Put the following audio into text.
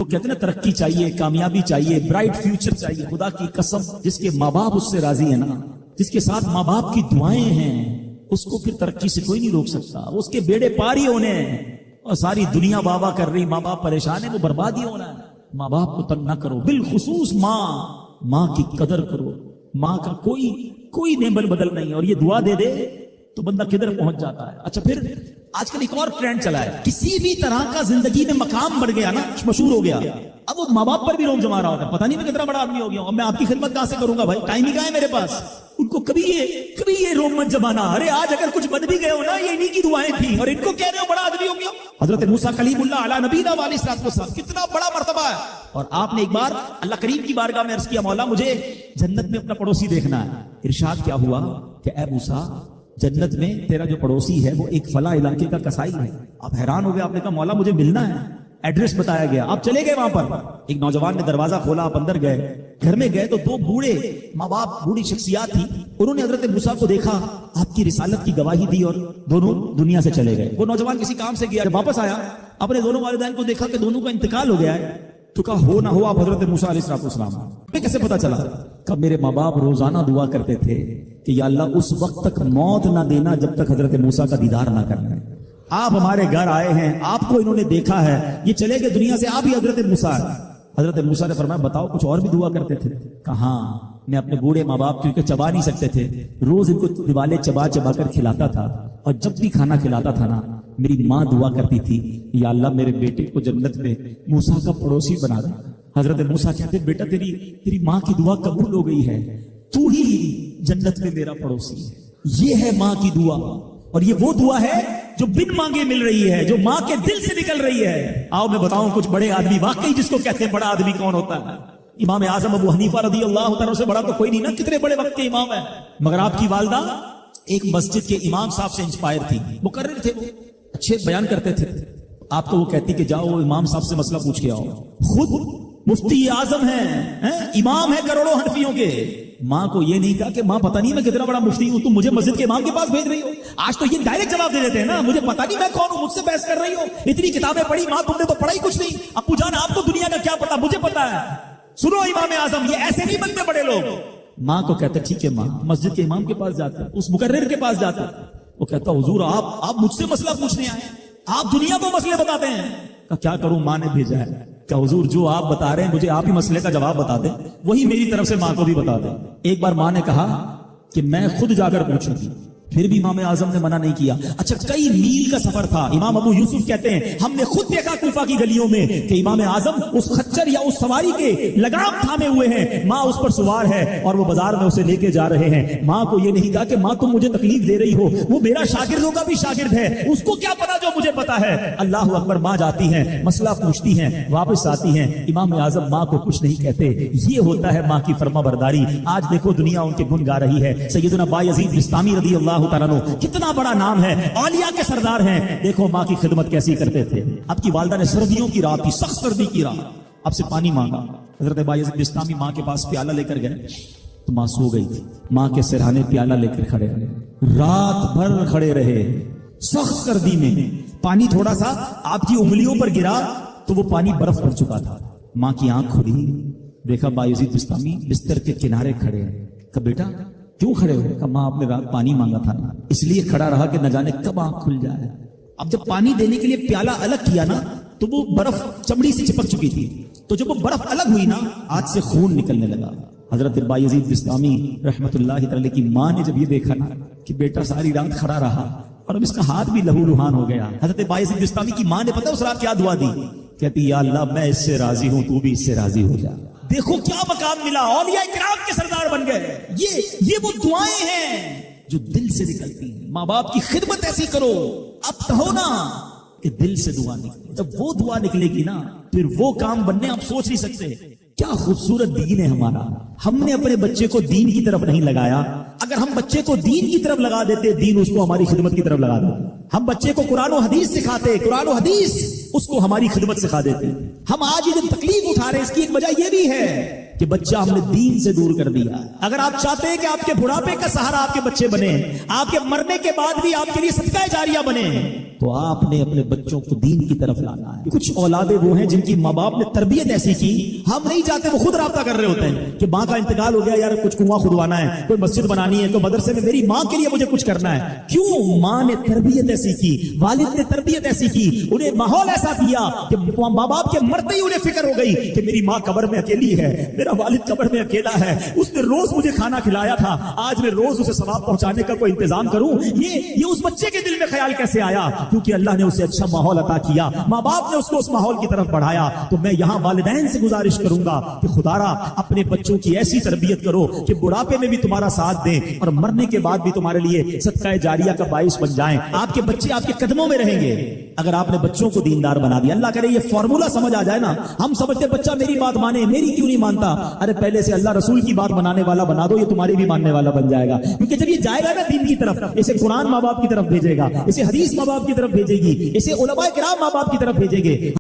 لوگ کہتے ہیں نا ترقی چاہیے، کامیابی چاہیے، برائٹ فیوچر چاہیے. خدا کی قسم جس کے ماں باپ اس سے راضی ہے نا، جس کے ساتھ ماں باپ کی دعائیں ہیں، اس کو پھر ترقی سے کوئی نہیں روک سکتا. اس کے بیڑے پار ہی ہونے ہیں. اور ساری دنیا واہ واہ کر رہی، ماں باپ پریشان ہے، وہ برباد ہی ہونا ہے. ماں باپ کو تنگ نہ کرو، بالخصوص ماں کی قدر کرو. ماں کا کوئی نیبل بدل نہیں ہے. اور یہ دعا دے دے تو بندہ کدھر پہنچ جاتا ہے. اچھا پھر آج کل ایک اور ٹرینڈ چلا ہے، کسی بھی طرح کا زندگی میں مقام بڑھ گیا نا، مشہور ہو گیا، اب وہ ماں باپ پر بھی روک جما رہا ہوتا ہے. پتہ نہیں میں کتنا بڑا آدمی ہو گیا ہوں، اب میں آپ کی خدمت کہاں سے کروں گا بھائی، ٹائم ہی کہاں ہے میرے پاس. ان کو کبھی یہ روک مت جمانا. ارے آج اگر کچھ بن بھی گئے ہو نا، یہ انہی کی دعائیں تھیں، اور ان کو کہہ رہے ہو بڑا آدمی ہو گیا. حضرت موسیٰ کلیم اللہ علی نبینا علیہ الصلوۃ والسلام، کتنا بڑا مرتبہ ہے. اور آپ نے ایک بار اللہ کریم کی بارگاہ میں عرض کیا، مولا مجھے جنت میں اپنا پڑوسی دیکھنا ہے. ارشاد کیا ہوا کہ اے موسیٰ، جنت میں تیرا جو پڑوسی ہے وہ ایک فلاں علاقے کا کسائی ہے. آپ حیران ہو گئے، آپ نے کہا مولا مجھے ملنا ہے. ایڈریس بتایا گیا، آپ چلے گئے وہاں پر. ایک نوجوان نے دروازہ کھولا، آپ اندر گئے. گھر میں گئے تو دو بوڑھے ماں باپ، بوڑھی شخصیات تھی. انہوں نے حضرت موسیٰ کو دیکھا، آپ کی رسالت کی گواہی دی اور دونوں دنیا سے چلے گئے. وہ نوجوان کسی کام سے گیا، جب واپس آیا اپنے دونوں والدین کو دیکھا کہ دونوں کا انتقال ہو گیا ہے. تو کہا ہو نہ ہو آپ حضرت موسیٰ علیہ السلام. ہمیں کیسے پتا چلا؟ کہ میرے ماں باپ روزانہ دعا کرتے تھے کہ یا اللہ اس وقت تک موت نہ دینا جب تک حضرت موسیٰ کا دیدار نہ کرنا. آپ ہمارے گھر آئے ہیں، آپ کو انہوں نے دیکھا ہے، یہ چلے گئے دنیا سے، آپ ہی حضرت موسیٰ. حضرت موسیٰ نے فرمایا بتاؤ کچھ اور بھی دعا کرتے تھے؟ کہاں میں اپنے بوڑھے ماں باپ کیونکہ چبا نہیں سکتے تھے، روز ان کو دیوالے چبا کر کھلاتا تھا. اور جب بھی کھانا کھلاتا تھا نا، میری ماں دعا کرتی تھی یا اللہ میرے بیٹے کو جنت میں موسیٰ کا پڑوسی بنا دے. حضرت موسیٰ کہتے بیٹا تیری ماں کی دعا قبول ہو گئی ہے، تو ہی جنت میں میرا پڑوسی ہے. یہ ہے ماں کی دعا، اور یہ وہ دعا ہے جو بن مانگے مل رہی ہے، جو ماں کے دل سے نکل رہی ہے. آؤ میں بتاؤں کچھ بڑے آدمی، واقعی جس کو کہتے ہیں بڑا آدمی کون ہوتا ہے. امام اعظم ابو حنیفہ رضی اللہ تعالیٰ سے بڑا تو کوئی نہیں نا، کتنے بڑے وقت کے امام ہیں. مگر آپ کی والدہ ایک مسجد کے امام صاحب سے انسپائر تھی، مقرر تھے، وہ اچھے بیان کرتے تھے. آپ کو وہ کہتی کہ جاؤ امام صاحب سے مسئلہ پوچھ کے آؤ. خود مفتی اعظم ہیں، امام ہے کروڑوں حنفیوں کے. ماں کو یہ نہیں کہا کہ ماں پتہ نہیں میں کتنا بڑا مفتی ہوں، تم مجھے مسجد کے امام کے پاس بھیج رہی ہو. آج تو یہ ڈائریکٹ جواب دے دیتے ہیں نا، مجھے پتہ نہیں میں کون ہوں، مجھ سے بحث کر رہی ہو، اتنی کتابیں پڑھی ماں، تم نے تو پڑھا ہی کچھ نہیں. ابو جان آپ کو دنیا کا کیا پتا، مجھے پتا ہے. سنو امام اعظم، یہ ایسے نہیں بنتے بڑے لوگ. ماں کو کہتے ٹھیک ہے ماں، مسجد کے امام کے پاس جاتا، اس مقرر کے پاس جاتا. وہ کہتا حضور آپ مجھ سے مسئلہ پوچھنے آئے، آپ دنیا کو مسئلے بتاتے ہیں. کہ کیا کروں، ماں نے بھیجا ہے. کہ حضور جو آپ بتا رہے ہیں مجھے آپ ہی مسئلے کا جواب بتا دیں، وہی میری طرف سے ماں کو بھی بتا دیں. ایک بار ماں نے کہا کہ میں خود جا کر پوچھوں گی، پھر بھی امام اعظم نے منع نہیں کیا. اچھا کئی میل کا سفر تھا. امام ابو یوسف کہتے ہیں ہم نے خود دیکھا کوفہ کی گلیوں میں کہ امام اعظم اس خچر یا اس سواری کے لگام تھامے ہوئے ہیں، ماں اس پر سوار ہے اور وہ بازار میں اسے لے کے جا رہے ہیں. ماں کو یہ نہیں کہا کہ ماں تم مجھے تکلیف دے رہی ہو، وہ میرا شاگردوں کا بھی شاگرد ہے، اس کو کیا پتا جو مجھے پتا ہے. اللہ اکبر. ماں جاتی ہیں، مسئلہ پوچھتی ہیں، واپس آتی ہیں. امام اعظم ماں کو کچھ نہیں کہتے. یہ ہوتا ہے ماں کی فرما برداری. آج دیکھو دنیا ان کے گن گا رہی ہے. سیدنا بایزید بستامی رضی اللہ تعالیٰ عنہ کتنا بڑا نام ہے، اولیاء کے سردار ہیں. دیکھو ماں کی خدمت کیسی کرتے تھے. آپ کی والدہ نے سردیوں کی رات تھی، سخت سردی کی رات، آپ سے پانی مانگا. حضرت بایزید بستامی ماں کے پاس پیالہ لے کر گئے تو ماں سو گئی تھی. ماں کے سرہانے پیالہ لے کر کھڑے رہے، رات بھر کھڑے رہے سخت سردی میں. پانی تھوڑا سا آپ کی انگلیوں پر گرا تو وہ پانی برف پڑ چکا تھا. ماں کی آنکھ کھلی، دیکھا بایزید بستامی بستر کے کنارے کھڑے ہیں. کہ بیٹا کیوں کھڑے ہوئے؟ کہ ماں آپ نے رات پانی مانگا تھا نا، اس لیے کھڑا رہا کہ نہ جانے کب آنکھ کھل جائے. اب جب پانی دینے کے لیے پیالہ الگ کیا نا تو وہ برف چمڑی سے چپک چکی تھی، تو جب وہ برف الگ ہوئی نا ہاتھ سے خون نکلنے لگا. حضرت بایزید بستامی رحمت اللہ تعالی کی ماں نے جب یہ دیکھا نا کہ بیٹا ساری رات کھڑا رہا اور اب اس کا ہاتھ بھی لہو لہان ہو گیا، حضرت بایزید بستامی کی ماں نے پتہ اس رات کیا دعا دی؟ کہتی یا اللہ میں اس سے راضی ہوں، تو بھی اس سے راضی ہو جا. دیکھو کیا مقام ملا، اولیاء کرام کے سردار بن گئے. یہ وہ دعائیں ہیں جو دل سے نکلتی ہیں. ماں باپ کی خدمت ایسی کرو، اب کہو نا کہ دل سے دعا نکلے. جب وہ دعا نکلے گی نا پھر وہ کام بننے آپ سوچ نہیں سکتے. کیا خوبصورت دین ہے ہمارا. ہم نے اپنے بچے کو دین کی طرف نہیں لگایا. اگر ہم بچے کو دین کی طرف لگا دیتے، دین اس کو ہماری خدمت کی طرف لگا دیتے. ہم بچے کو قرآن و حدیث سکھاتے، قرآن و حدیث اس کو ہماری خدمت سکھا دیتے. ہم آج یہ تکلیف اٹھا رہے ہیں، اس کی ایک وجہ یہ بھی ہے کہ بچہ ہم نے دین سے دور کر دیا. اگر آپ چاہتے ہیں کہ آپ کے بڑھاپے کا سہارا آپ کے بچے بنے, آپ کے مرنے کے بعد بھی آپ کے لیے صدقہ جاریہ بنے, تو آپ نے اپنے بچوں کو دین کی طرف لانا ہے. کچھ اولادیں وہ ہیں جن کی ماں باپ نے تربیت ایسی کی, ہم نہیں چاہتے, وہ خود رابطہ کر رہے ہوتے ہیں کہ ماں کا انتقال ہو گیا, یار کچھ کنواں کھدوانا ہے, کوئی مسجد بنانی ہے, تو مدرسے میں میری ماں کے لیے مجھے کچھ کرنا ہے. کیوں؟ ماں نے تربیت ایسی کی, والد نے تربیت ایسی کی, انہیں ماحول ایسا دیا کہ ماں باپ کے مرتے ہی انہیں فکر ہو گئی کہ میری ماں قبر میں اکیلی ہے, میرا والد قبر میں اکیلا ہے, اس نے روز مجھے کھانا کھلایا تھا, آج میں روز اسے ثواب پہنچانے کا کوئی انتظام کروں. یہ اس بچے کے دل میں خیال کیسے آیا؟ کیونکہ اللہ نے اسے اچھا ماحول عطا کیا, ماں باپ نے اس کو اس ماحول کی طرف بڑھایا. تو میں یہاں والدین سے گزارش کروں گا کہ خدارا اپنے بچوں کی ایسی تربیت کرو کہ بڑھاپے میں بھی تمہارا ساتھ دیں اور مرنے کے بعد بھی تمہارے لیے صدقہ جاریہ کا باعث بن جائیں. آپ کے بچے آپ کے قدموں میں رہیں گے اگر آپ نے بچوں کو دیندار بنا دیا. اللہ کرے یہ فارمولا سمجھ آ جائے نا. ہم سمجھتے بچہ میری بات مانے, میری کیوں نہیں مانتا؟ ارے پہلے سے اللہ رسول کی بات بنانے والا بنا دو, یہ تمہاری بھی ماننے والا بن جائے گا. کیونکہ جب یہ جائے گا نا دین کی طرف, اسے قرآن ماں باپ کی طرف بھیجے گا, اسے حدیث ماں باپ کی طرف بھیجے گی, اسے علماء کرام ماں باپ کی طرف بھیجے گے.